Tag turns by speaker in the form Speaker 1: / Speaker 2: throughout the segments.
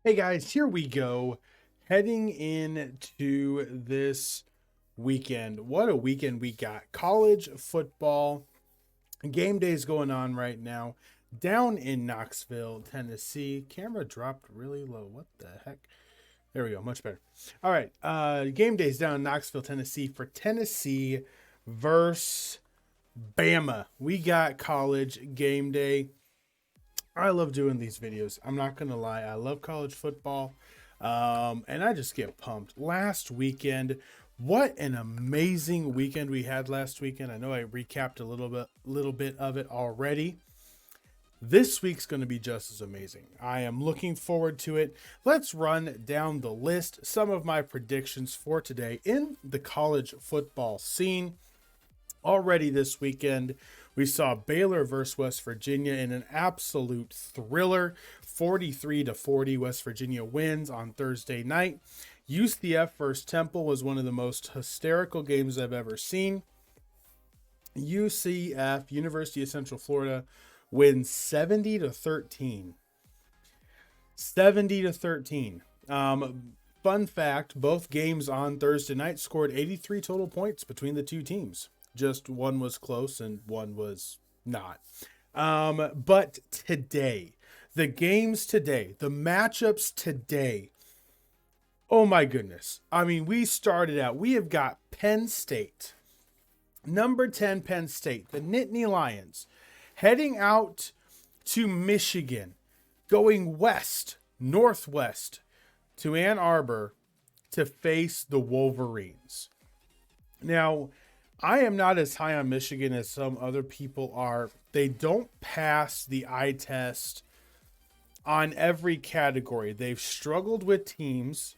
Speaker 1: Hey guys, here we go. Heading into this weekend. What a weekend we got. College football game days going on right now down in Knoxville, Tennessee. Camera dropped really low. What the heck? There we go. Much better. All right. Game days down in Knoxville, Tennessee for Tennessee versus Bama. We got college game day. I love doing these videos. I'm not going to lie. I love college football. And I just get pumped. Last weekend, what an amazing weekend we had last weekend. I know I recapped a little bit of it already. This week's going to be just as amazing. I am looking forward to it. Let's run down the list. Some of my predictions for today in the college football scene. Already this weekend, we saw Baylor versus West Virginia in an absolute thriller. 43-40, West Virginia wins on Thursday night. UCF versus Temple was one of the most hysterical games I've ever seen. UCF, University of Central Florida, wins 70-13. 70-13. Fun fact, both games on Thursday night scored 83 total points between the two teams. Just one was close and one was not. But today, the games today, the matchups today, oh my goodness. I mean, we have got Penn State, number 10 Penn State, the Nittany Lions, heading out to Michigan, going northwest to Ann Arbor to face the Wolverines. Now, I am not as high on Michigan as some other people are. They don't pass the eye test on every category. They've struggled with teams.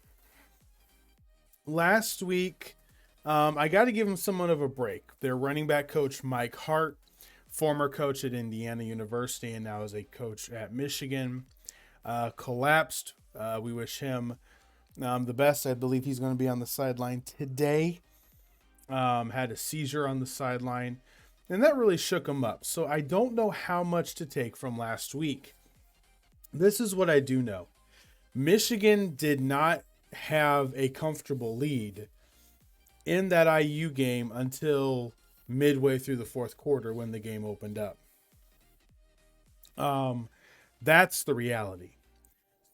Speaker 1: Last week, I got to give them somewhat of a break. Their running back coach, Mike Hart, former coach at Indiana University and now is a coach at Michigan, collapsed. We wish him the best. I believe he's going to be on the sideline today. Had a seizure on the sideline, and that really shook him up. So I don't know how much to take from last week. This is what I do know. Michigan did not have a comfortable lead in that IU game until midway through the fourth quarter when the game opened up. That's the reality.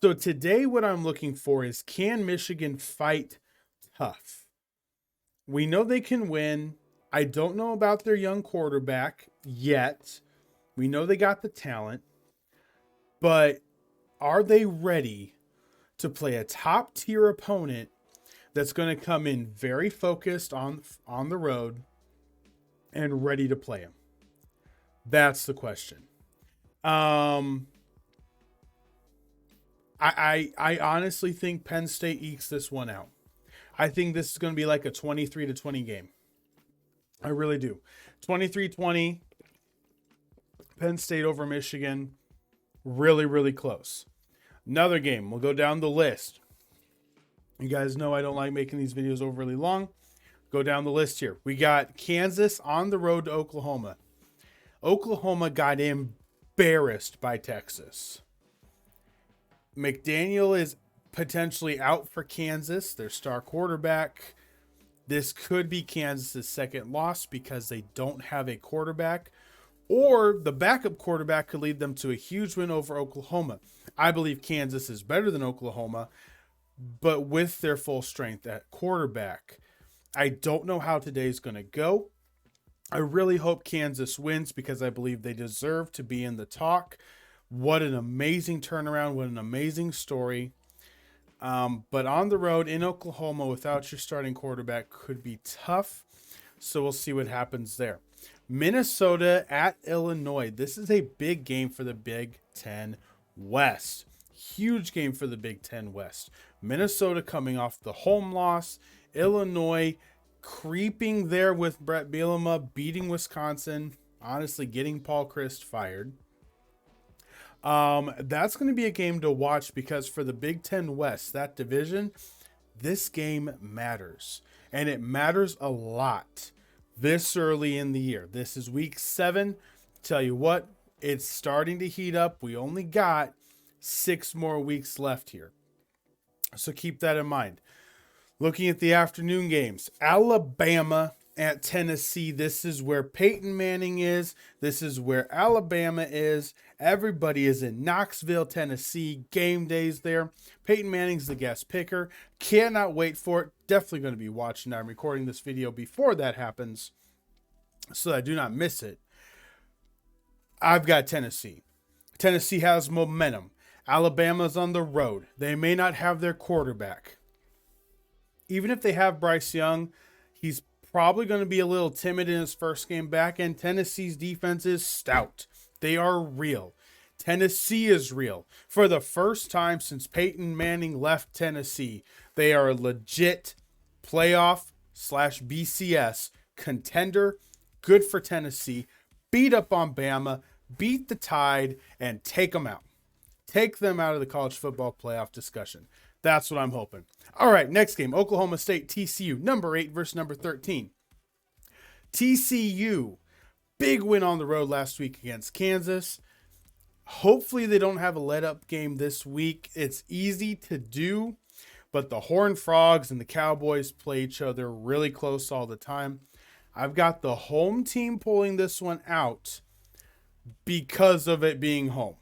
Speaker 1: So today what I'm looking for is, can Michigan fight tough? We know they can win. I don't know about their young quarterback yet. We know they got the talent. But are they ready to play a top-tier opponent that's going to come in very focused on the road and ready to play him? That's the question. I honestly think Penn State ekes this one out. I think this is going to be like a 23-20 game. I really do. 23-20, Penn State over Michigan. Really, really close. Another game. We'll go down the list. You guys know I don't like making these videos overly long. Go down the list here. We got Kansas on the road to Oklahoma. Oklahoma got embarrassed by Texas. McDaniel is potentially out for Kansas, their star quarterback. This could be Kansas's second loss because they don't have a quarterback, or the backup quarterback could lead them to a huge win over Oklahoma. I believe Kansas is better than Oklahoma, but with their full strength at quarterback. I don't know how today's going to go. I really hope Kansas wins because I believe they deserve to be in the talk. What an amazing turnaround. What an amazing story. But on the road in Oklahoma without your starting quarterback could be tough. So we'll see what happens there. Minnesota at Illinois. This is a big game for the Big Ten West. Huge game for the Big Ten West. Minnesota coming off the home loss. Illinois creeping there with Brett Bielema, beating Wisconsin. Honestly, getting Paul Chryst fired. That's going to be a game to watch because for the Big Ten West, that division, this game matters. And it matters a lot this early in the year. This is week 7. Tell you what, it's starting to heat up. We only got 6 more weeks left here. So keep that in mind. Looking at the afternoon games, Alabama at Tennessee. This is where Peyton Manning is. This is where Alabama is. Everybody is in Knoxville, Tennessee. Game days there. Peyton Manning's the guest picker. Cannot wait for it. Definitely going to be watching. I'm recording this video before that happens so that I do not miss it. I've got Tennessee. Tennessee has momentum. Alabama's on the road. They may not have their quarterback. Even if they have Bryce Young, he's probably going to be a little timid in his first game back, and Tennessee's defense is stout. They are real. Tennessee is real. For the first time since Peyton Manning left Tennessee, they are a legit playoff/BCS contender. Good for Tennessee. Beat up on Bama, beat the Tide, and take them out. Take them out of the college football playoff discussion. That's what I'm hoping. All right, next game, Oklahoma State TCU, number 8 versus number 13. TCU, big win on the road last week against Kansas. Hopefully they don't have a let-up game this week. It's easy to do, but the Horned Frogs and the Cowboys play each other really close all the time. I've got the home team pulling this one out because of it being home.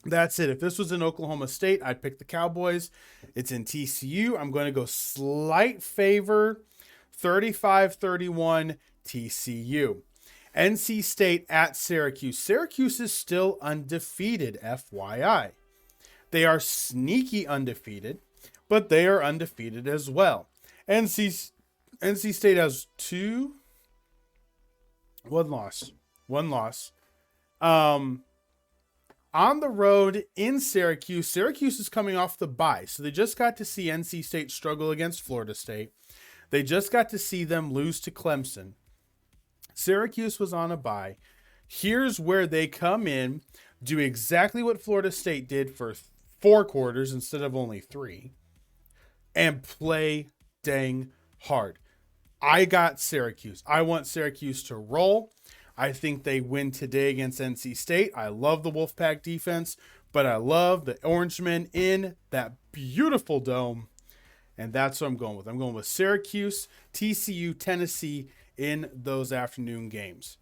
Speaker 1: That's it. If this was in Oklahoma State, I'd pick the Cowboys. It's in TCU. I'm going to go slight favor, 35-31 TCU. NC State at Syracuse. Syracuse is still undefeated, FYI. They are sneaky undefeated, but they are undefeated as well. NC State has one loss. On the road in Syracuse, Syracuse is coming off the bye. So they just got to see NC State struggle against Florida State. They just got to see them lose to Clemson. Syracuse was on a bye. Here's where they come in, do exactly what Florida State did for 4 quarters instead of only 3, and play dang hard. I got Syracuse. I want Syracuse to roll. I think they win today against NC State. I love the Wolfpack defense, but I love the Orangemen in that beautiful dome. And that's what I'm going with. I'm going with Syracuse, TCU, Tennessee in those afternoon games.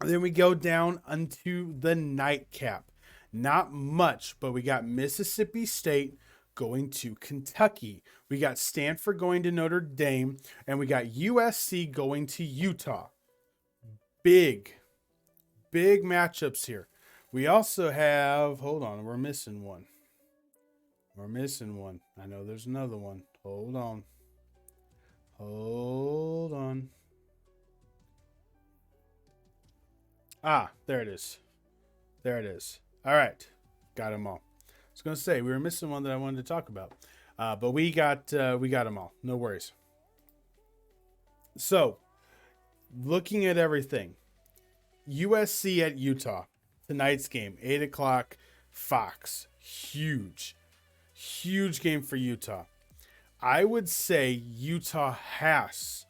Speaker 1: And then we go down onto the nightcap. Not much, but we got Mississippi State going to Kentucky. We got Stanford going to Notre Dame, and we got USC going to Utah. Big matchups here. We also have, hold on, we're missing one. I know there's another one. Hold on. Ah, there it is. All right. Got them all. I was going to say, we were missing one that I wanted to talk about. But we got them all. No worries. So, looking at everything, USC at Utah, tonight's game, 8 o'clock, Fox. Huge game for Utah. I would say Utah has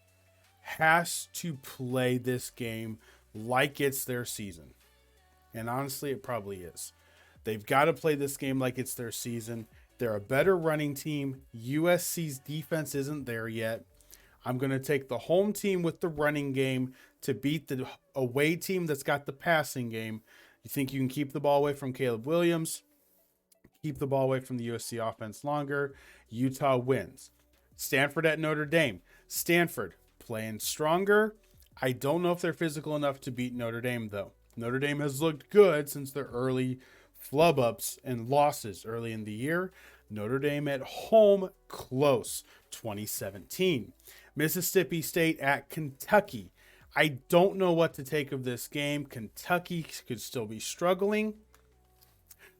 Speaker 1: to play this game like it's their season. And honestly, it probably is. They've got to play this game like it's their season. They're a better running team. USC's defense isn't there yet. I'm going to take the home team with the running game to beat the away team that's got the passing game. You think you can keep the ball away from Caleb Williams? Keep the ball away from the USC offense longer. Utah wins. Stanford at Notre Dame. Stanford playing stronger. I don't know if they're physical enough to beat Notre Dame, though. Notre Dame has looked good since their early flub-ups and losses early in the year. Notre Dame at home, close, 2017. Mississippi State at Kentucky. I don't know what to take of this game. Kentucky could still be struggling.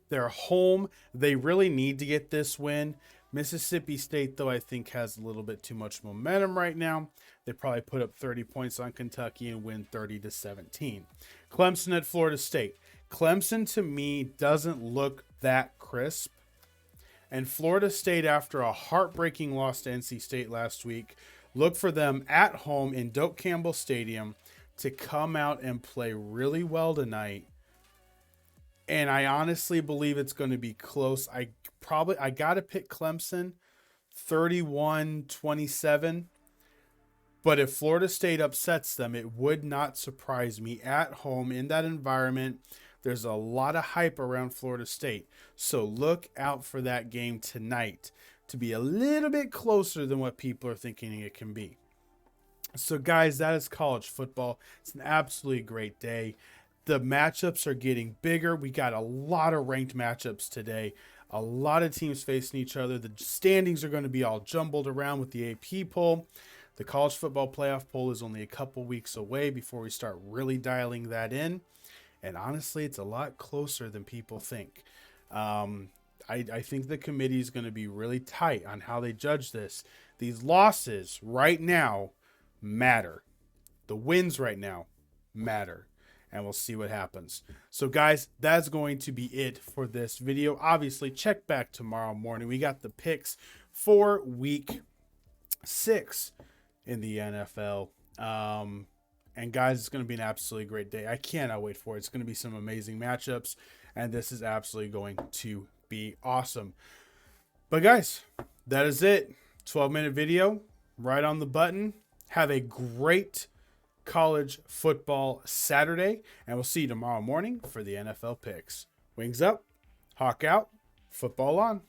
Speaker 1: They're home. They really need to get this win. Mississippi State, though, I think has a little bit too much momentum right now. They probably put up 30 points on Kentucky and win 30-17. Clemson at Florida State. Clemson, to me, doesn't look that crisp. And Florida State, after a heartbreaking loss to NC State last week, look for them at home in Doak Campbell Stadium to come out and play really well tonight. And I honestly believe it's going to be close. I I got to pick Clemson 31-27. But if Florida State upsets them, it would not surprise me. At home in that environment, there's a lot of hype around Florida State. So look out for that game tonight to be a little bit closer than what people are thinking it can be. So guys, that is college football. It's an absolutely great day. The matchups are getting bigger. We got a lot of ranked matchups today. A lot of teams facing each other. The standings are going to be all jumbled around with the AP poll. The college football playoff poll is only a couple weeks away before we start really dialing that in. And honestly, it's a lot closer than people think. I think the committee is going to be really tight on how they judge this. These losses right now matter. The wins right now matter. And we'll see what happens. So guys, that's going to be it for this video. Obviously, check back tomorrow morning. We got the picks for week 6 in the NFL. And guys, it's going to be an absolutely great day. I cannot wait for it. It's going to be some amazing matchups. And this is absolutely going to be awesome. But guys, that is it. 12-minute video. Right on the button. Have a great college football Saturday, and we'll see you tomorrow morning for the NFL picks. Wings up, hawk out, football on.